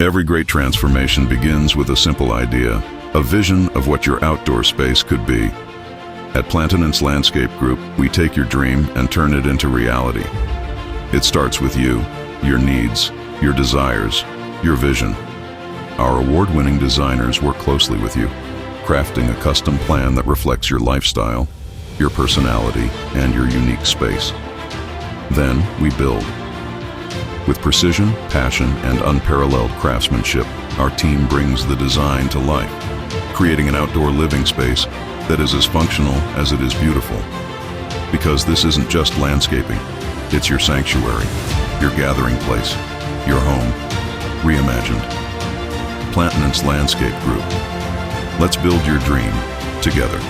Every great transformation begins with a simple idea, a vision of what your outdoor space could be. At Plantenance Landscape Group, we take your dream and turn it into reality. It starts with you, your needs, your desires, your vision. Our award-winning designers work closely with you, crafting a custom plan that reflects your lifestyle, your personality, and your unique space. Then we build. With precision, passion, and unparalleled craftsmanship, our team brings the design to life, creating an outdoor living space that is as functional as it is beautiful. Because this isn't just landscaping, it's your sanctuary, your gathering place, your home, reimagined. Plantenance Landscape Group. Let's build your dream together.